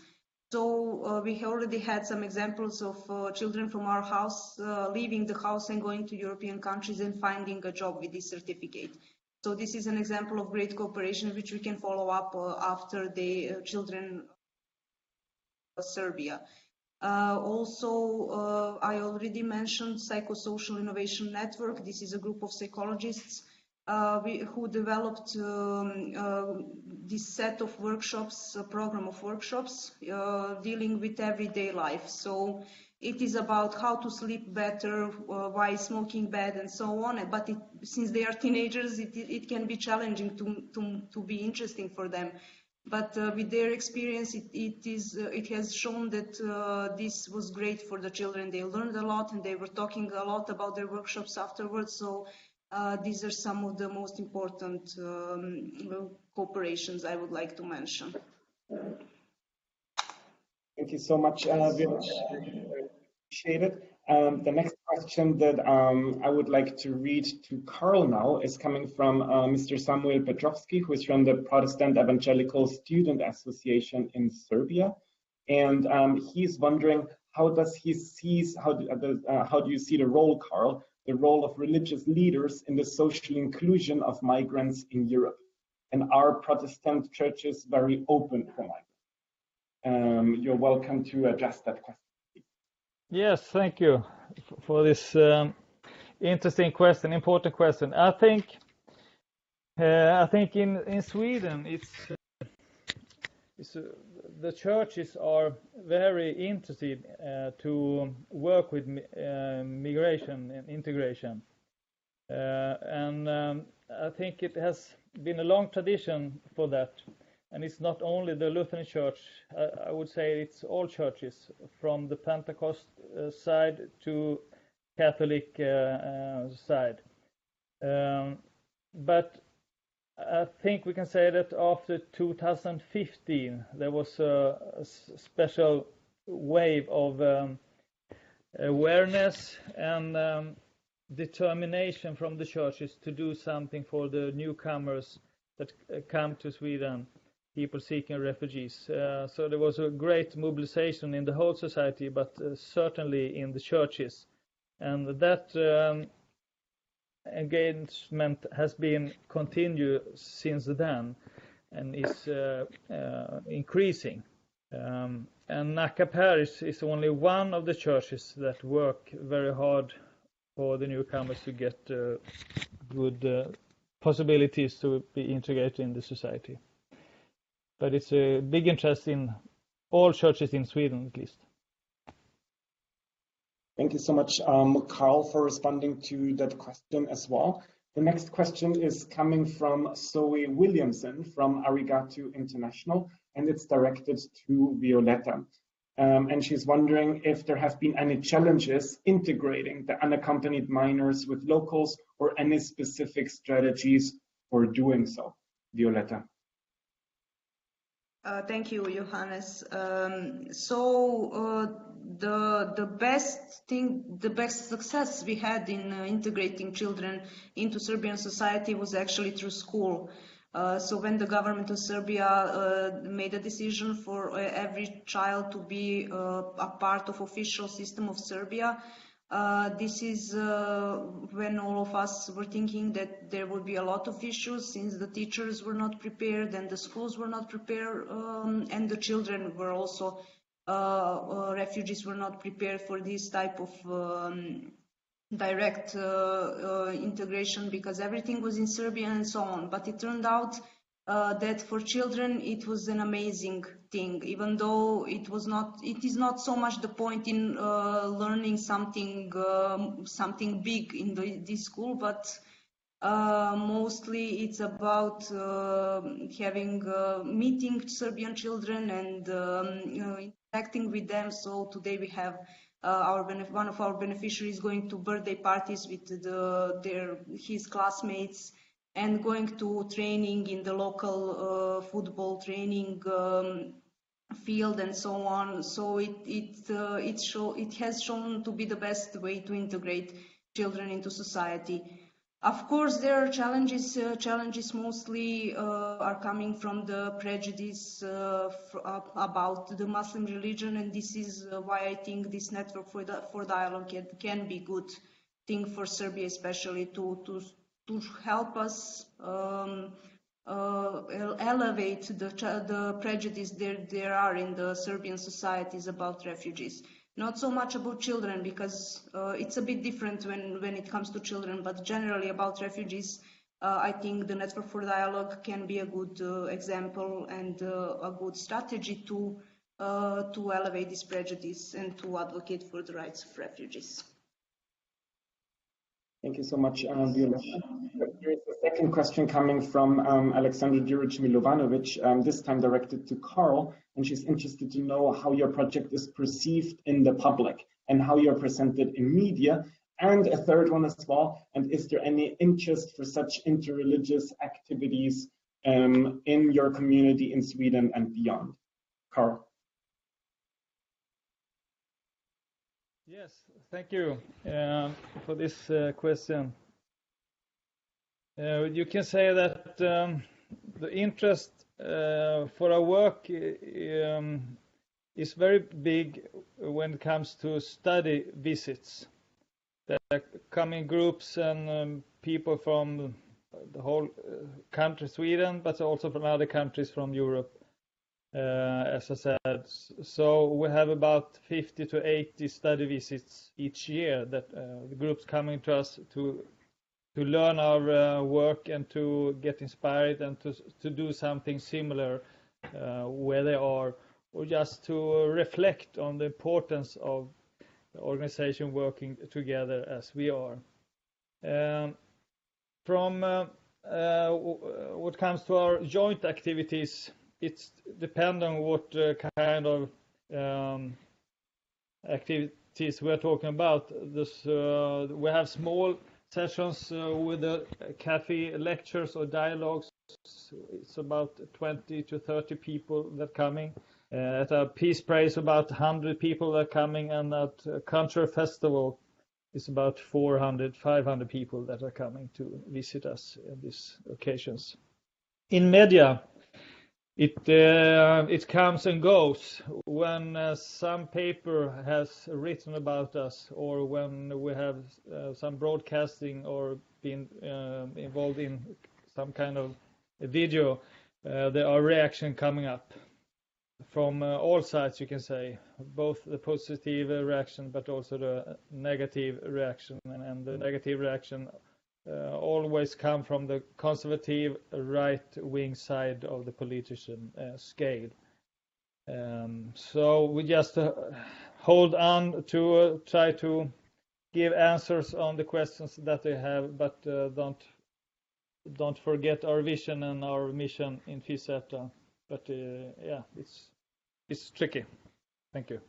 So we already had some examples of children from our house leaving the house and going to European countries and finding a job with this certificate. So this is an example of great cooperation, which we can follow up after the children of Serbia. Also, I already mentioned Psychosocial Innovation Network. This is a group of psychologists who developed this set of workshops, a program of workshops dealing with everyday life. So it is about how to sleep better, why smoking bad, and so on. But since they are teenagers, it can be challenging to be interesting for them. But with their experience, it has shown that this was great for the children. They learned a lot, and they were talking a lot about their workshops afterwards. So these are some of the most important cooperations I would like to mention. Thank you so much, Violetta. Appreciate it. The next question that I would like to read to Carl now is coming from Mr. Samuel Petrovsky, who is from the Protestant Evangelical Student Association in Serbia. And he's wondering, how do you see the role, Carl, the role of religious leaders in the social inclusion of migrants in Europe? And are Protestant churches very open for migrants? You're welcome to address that question. Yes, thank you for this interesting question, important question. I think in Sweden the churches are very interested to work with migration and integration, and I think it has been a long tradition for that. And it's not only the Lutheran Church, I would say it's all churches, from the Pentecost side to Catholic side. But I think we can say that after 2015, there was a special wave of awareness and determination from the churches to do something for the newcomers that come to Sweden, people seeking refugees. So there was a great mobilization in the whole society, but certainly in the churches. And that engagement has been continued since then and is increasing. And Nacka Parish is only one of the churches that work very hard for the newcomers to get good possibilities to be integrated in the society. But it's a big interest in all churches in Sweden at least. Thank you so much, Carl, for responding to that question as well. The next question is coming from Zoe Williamson from Arigato International, and it's directed to Violetta. And she's wondering if there have been any challenges integrating the unaccompanied minors with locals or any specific strategies for doing so. Violetta. Thank you, Johannes. The best success we had in integrating children into Serbian society was actually through school. So when the government of Serbia made a decision for every child to be a part of official system of Serbia, this is when all of us were thinking that there would be a lot of issues since the teachers were not prepared and the schools were not prepared, and the children were also, refugees were not prepared for this type of direct integration because everything was in Serbian and so on. But it turned out that for children it was an amazing thing, even though it is not so much the point in learning something big in this school, but mostly it's about meeting Serbian children and interacting with them. So today we have one of our beneficiaries going to birthday parties with his classmates and going to training in the local football training field and so on. So it has shown to be the best way to integrate children into society. Of course, there are challenges. Challenges mostly are coming from the prejudice about the Muslim religion, and this is why I think this network for dialogue can be good thing for Serbia, especially to help us elevate the prejudice there are in the Serbian societies about refugees. Not so much about children, because it's a bit different when it comes to children, but generally about refugees, I think the Network for Dialogue can be a good example and a good strategy to elevate this prejudice and to advocate for the rights of refugees. Thank you so much, Violetta. There is a second question coming from Alexandra Djuric-Milovanovic, this time directed to Carl, and she's interested to know how your project is perceived in the public and how you're presented in media. And a third one as well, and is there any interest for such interreligious activities in your community in Sweden and beyond? Carl. Yes, thank you for this question. You can say that the interest for our work is very big when it comes to study visits. There are coming groups and people from the whole country, Sweden, but also from other countries from Europe. As I said, so we have about 50 to 80 study visits each year that the groups coming to us to learn our work and to get inspired and to do something similar where they are, or just to reflect on the importance of the organization working together as we are. From what comes to our joint activities, it's depend on what kind of activities we're talking about. We have small sessions with the cafe lectures or dialogues. It's about 20 to 30 people that are coming. At a peace praise, about 100 people are coming, and at a culture festival, it's about 400, 500 people that are coming to visit us at these occasions. In media, it comes and goes when some paper has written about us, or when we have some broadcasting or been involved in some kind of a video. There are reaction coming up from all sides, you can say, both the positive reaction but also the negative reaction, and the negative reaction always come from the conservative right-wing side of the politician scale. So we just hold on to try to give answers on the questions that they have, but don't forget our vision and our mission in FISETA. But yeah, it's tricky. Thank you.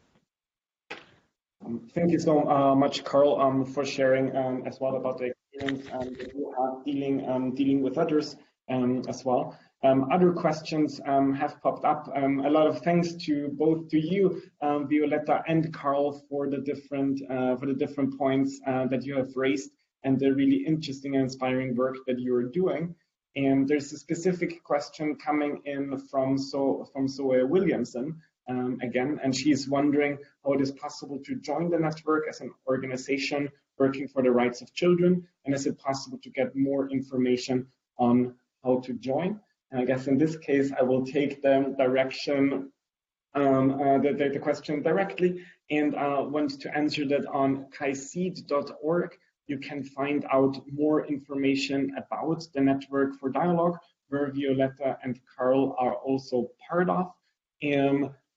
Thank you so much, Carl, for sharing as well about the experience that you have dealing with others as well. Other questions have popped up. A lot of thanks to both to you, Violetta and Carl, for the different points that you have raised and the really interesting and inspiring work that you are doing. And there's a specific question coming in from Zoe Williamson. Again, and she is wondering how it is possible to join the network as an organization working for the rights of children, and is it possible to get more information on how to join? And I guess in this case, I will take the direction, the question directly, and want to answer that on KAICIID.org. You can find out more information about the Network for Dialogue, where Violetta and Carl are also part of.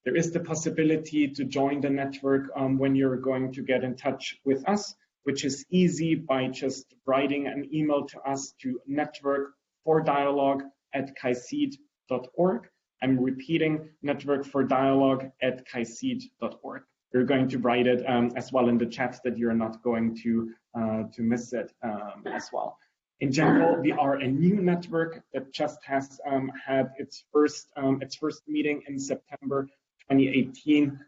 There is the possibility to join the network when you're going to get in touch with us, which is easy by just writing an email to us to networkfordialogue@KAICIID.org. I'm repeating, networkfordialogue@KAICIID.org. We're going to write it as well in the chat that you're not going to miss it as well. In general, we are a new network that just has had its first meeting in September 2018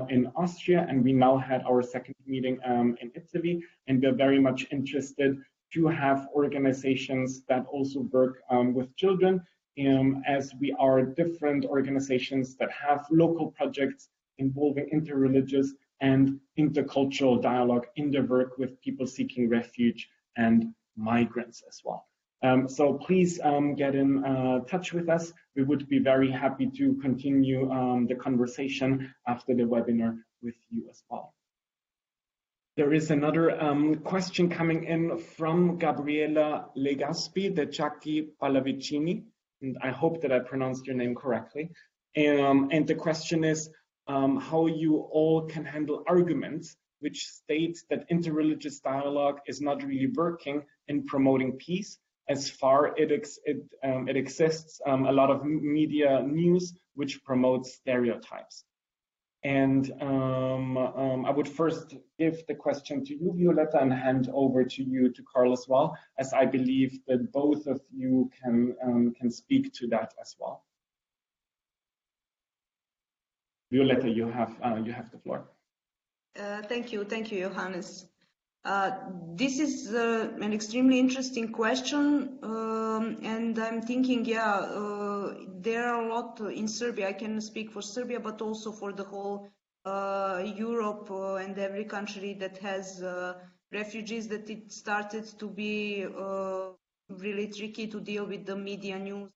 in Austria, and we now had our second meeting in Italy, and we're very much interested to have organizations that also work with children, as we are different organizations that have local projects involving interreligious and intercultural dialogue in their work with people seeking refuge and migrants as well. So please get in touch with us. We would be very happy to continue the conversation after the webinar with you as well. There is another question coming in from Gabriela Legaspi de Ciacchi Pallavicini, and I hope that I pronounced your name correctly. And the question is how you all can handle arguments which state that interreligious dialogue is not really working in promoting peace, as far it exists a lot of media news which promotes stereotypes. And I would first give the question to you, Violetta, and hand over to you, to Carl as well, as I believe that both of you can speak to that as well. Violetta, you have the floor. Thank you, Johannes. This is an extremely interesting question, and I'm thinking, there are a lot in Serbia. I can speak for Serbia, but also for the whole Europe and every country that has refugees, that it started to be really tricky to deal with the media news,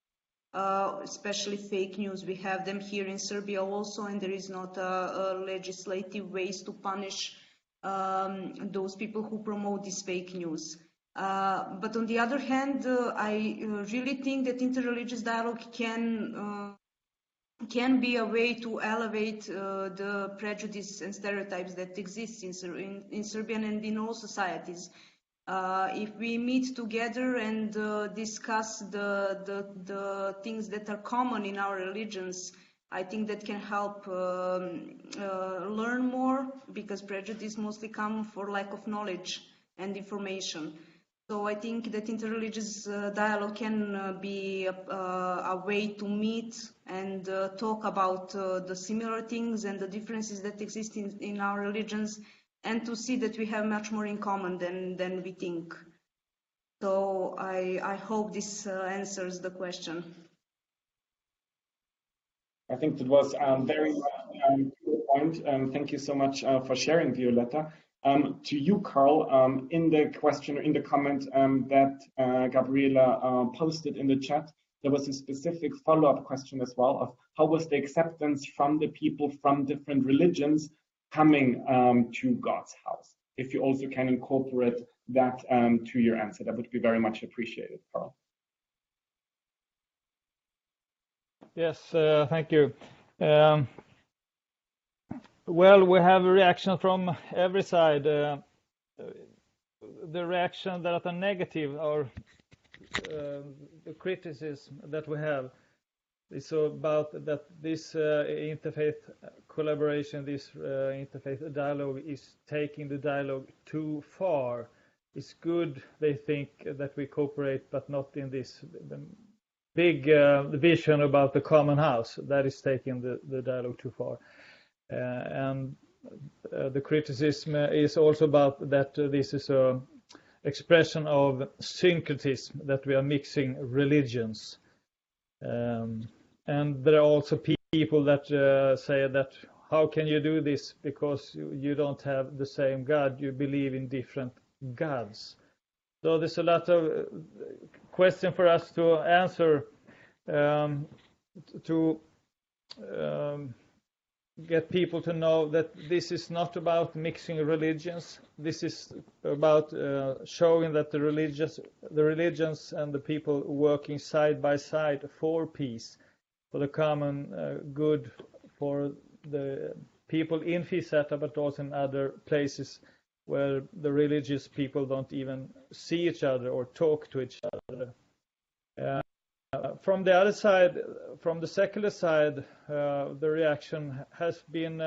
especially fake news. We have them here in Serbia also, and there is not a legislative ways to punish those people who promote this fake news. But on the other hand, I really think that interreligious dialogue can be a way to elevate the prejudice and stereotypes that exist in Serbian and in all societies. If we meet together and discuss the things that are common in our religions, I think that can help learn more, because prejudice mostly comes for lack of knowledge and information. So I think that interreligious dialogue can be a way to meet and talk about the similar things and the differences that exist in our religions, and to see that we have much more in common than we think. So I hope this answers the question. I think that was very good point. Thank you so much for sharing, Violetta. To you, Carl, in the question, in the comment that Gabriela posted in the chat, there was a specific follow-up question as well of how was the acceptance from the people from different religions coming to God's house? If you also can incorporate that to your answer, that would be very much appreciated, Carl. Yes, thank you. Well, we have a reaction from every side. The reaction that are negative are the criticism that we have is about that this interfaith collaboration, this interfaith dialogue is taking the dialogue too far. It's good, they think, that we cooperate, but not in this big vision about the common house. That is taking the dialogue too far. And the criticism is also about that this is a expression of syncretism, that we are mixing religions. And there are also people that say that how can you do this because you don't have the same God, you believe in different gods. So there's a lot of question for us to answer to get people to know that this is not about mixing religions. This is about showing that the religions and the people working side by side for peace, for the common good, for the people in Fisata, but also in other places where the religious people don't even see each other or talk to each other. From the other side, from the secular side, the reaction has been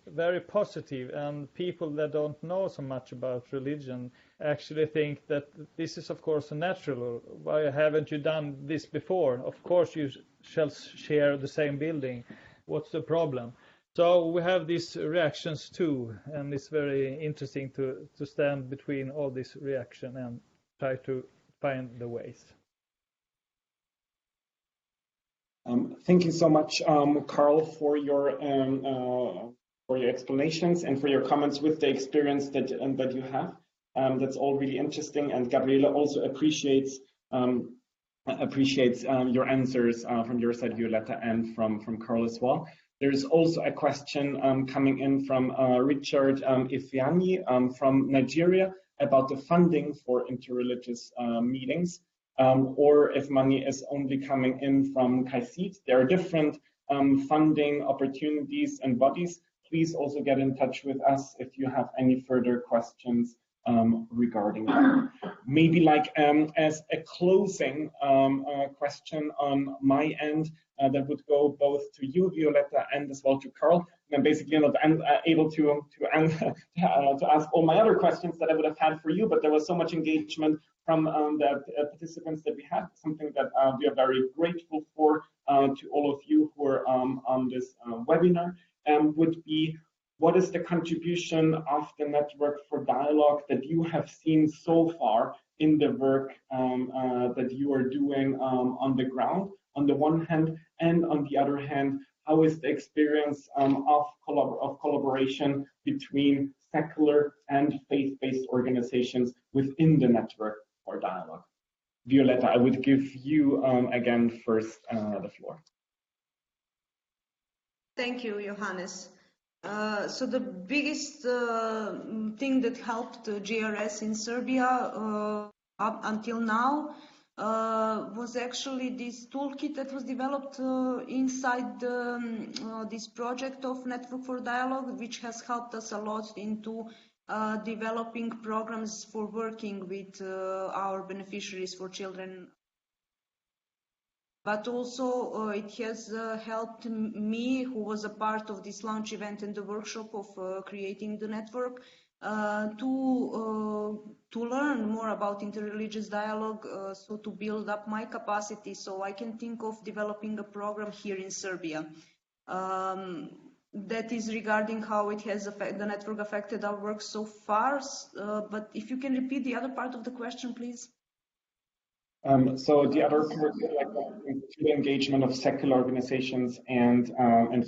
very positive, and people that don't know so much about religion actually think that this is of course natural. Why haven't you done this before? Of course you shall share the same building. What's the problem? So we have these reactions too, and it's very interesting to stand between all this reaction and try to find the ways. Thank you so much, Carl, for your explanations and for your comments with the experience that you have. That's all really interesting, and Gabriela also appreciates your answers from your side, Violetta, and from Carl as well. There's also a question coming in from Richard Ifeanyi from Nigeria about the funding for interreligious meetings. Or if money is only coming in from KAICIID. There are different funding opportunities and bodies. Please also get in touch with us if you have any further questions regarding that. Maybe like as a closing question on my end, that would go both to you, Violetta, and as well to Carl. And I'm basically not able to ask all my other questions that I would have had for you, but there was so much engagement from the participants that we had, something that we are very grateful for to all of you who are on this webinar, would be what is the contribution of the Network for Dialogue that you have seen so far in the work that you are doing on the ground, on the one hand, and on the other hand, how is the experience of collaboration between secular and faith-based organizations within the Network for Dialogue? Violetta, I would give you again first the floor. Thank you, Johannes. So the biggest thing that helped GRS in Serbia up until now was actually this toolkit that was developed inside this project of Network for Dialogue, which has helped us a lot into developing programs for working with our beneficiaries for children. But also it has helped me, who was a part of this launch event and the workshop of creating the network, to learn more about interreligious dialogue, so to build up my capacity so I can think of developing a program here in Serbia. That is regarding how it has the network affected our work so far. But if you can repeat the other part of the question, please. So the other part, like the engagement of secular organizations and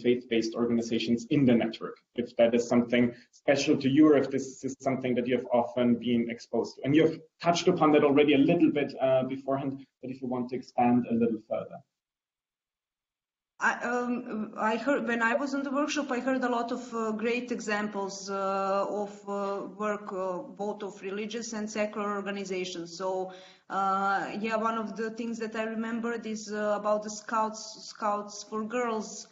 faith-based organizations in the network, if that is something special to you, or if this is something that you have often been exposed to. And you've touched upon that already a little bit beforehand, but if you want to expand a little further. I heard, when I was in the workshop, I heard a lot of great examples of work, both of religious and secular organizations. So, yeah, one of the things that I remembered is about the Scouts for Girls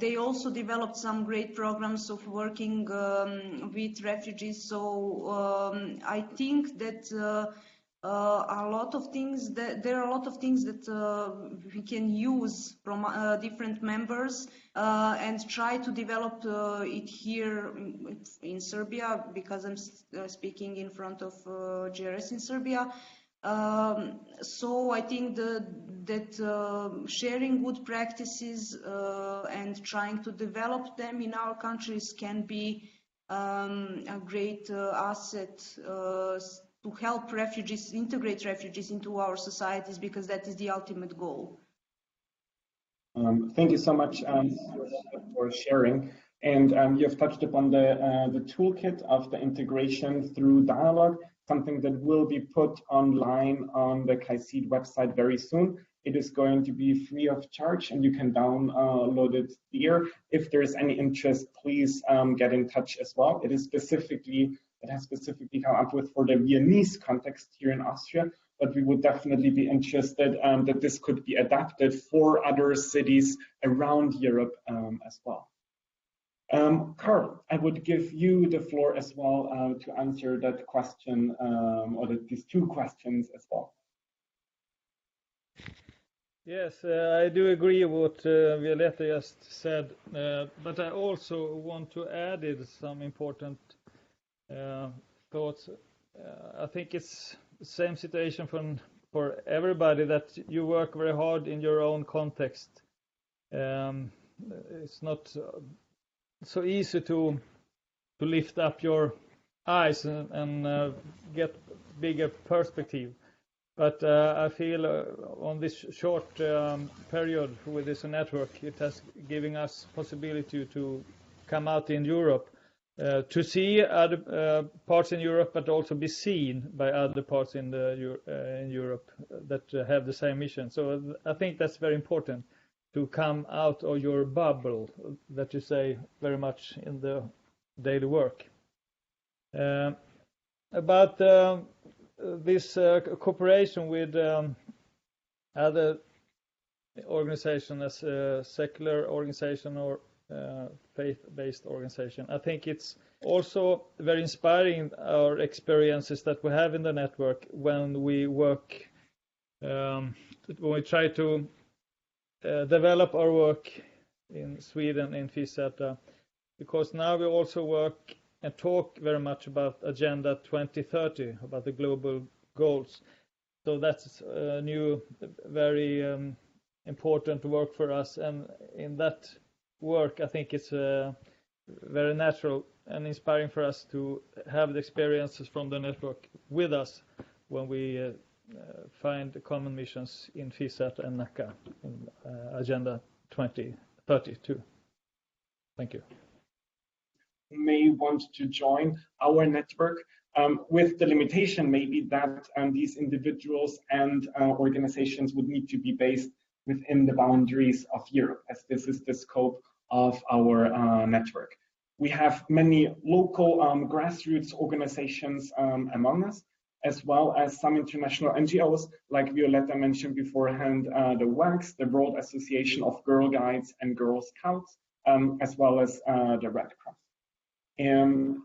They also developed some great programs of working with refugees. So I think that there are a lot of things that we can use from different members and try to develop it here in Serbia, because I'm speaking in front of GRS in Serbia. So I think that sharing good practices and trying to develop them in our countries can be a great asset to help refugees, integrate refugees into our societies, because that is the ultimate goal. Thank you so much for sharing. And you've touched upon the toolkit of the integration through dialogue, something that will be put online on the KAICIID website very soon. It is going to be free of charge, and you can download it here. If there's any interest, please get in touch as well. It has specifically come up with for the Viennese context here in Austria, but we would definitely be interested that this could be adapted for other cities around Europe as well. Carl, I would give you the floor as well to answer that question or these two questions as well. Yes, I do agree with what Violetta just said, but I also want to add some important thoughts. I think it's the same situation for everybody, that you work very hard in your own context. It's not so easy to lift up your eyes and get bigger perspective. But I feel on this short period with this network, it has given us possibility to come out in Europe, to see other parts in Europe, but also be seen by other parts in Europe that have the same mission. So I think that's very important, to come out of your bubble that you say very much in the daily work. About this cooperation with other organizations, as a secular organization or faith-based organization, I think it's also very inspiring, our experiences that we have in the network when we work, when we try to develop our work in Sweden, in FISATA, because now we also work and talk very much about Agenda 2030, about the global goals. So that's a new, very important work for us. And in that work, I think it's very natural and inspiring for us to have the experiences from the network with us when we find common missions in FISAT and NACA in Agenda 2030 too. Thank you. May want to join our network with the limitation maybe that these individuals and organizations would need to be based within the boundaries of Europe, as this is the scope of our network. We have many local grassroots organizations among us, as well as some international NGOs, like Violetta mentioned beforehand, the WAGS, the World Association of Girl Guides and Girl Scouts, as well as the Red Cross. And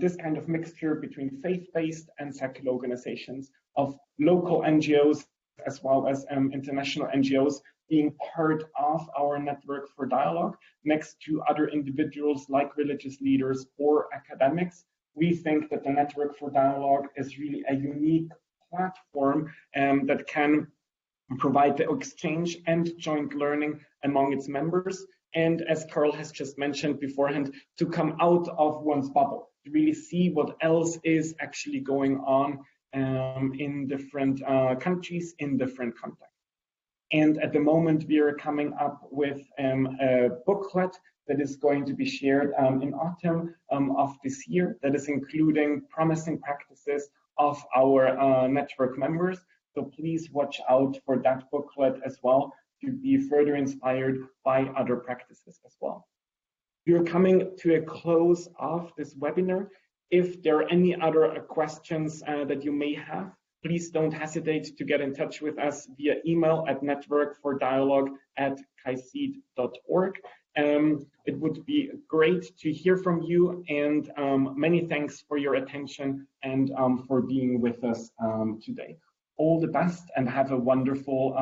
this kind of mixture between faith-based and secular organizations, of local NGOs as well as international NGOs being part of our network for dialogue, next to other individuals like religious leaders or academics, we think that the network for dialogue is really a unique platform that can provide the exchange and joint learning among its members. And as Carl has just mentioned beforehand, to come out of one's bubble, to really see what else is actually going on in different countries, in different contexts. And at the moment, we are coming up with a booklet that is going to be shared in autumn of this year, that is including promising practices of our network members. So please watch out for that booklet as well, to be further inspired by other practices as well. We're coming to a close of this webinar. If there are any other questions that you may have, Please don't hesitate to get in touch with us via email at networkfordialogue@KAICIID.org. It would be great to hear from you, and many thanks for your attention and for being with us today. All the best and have a wonderful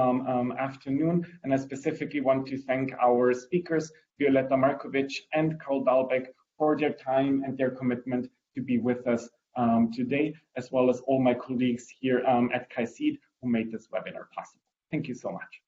afternoon. And I specifically want to thank our speakers, Violeta Markovic and Karl Dahlbeck, for their time and their commitment to be with us today, as well as all my colleagues here at KAICIID who made this webinar possible. Thank you so much.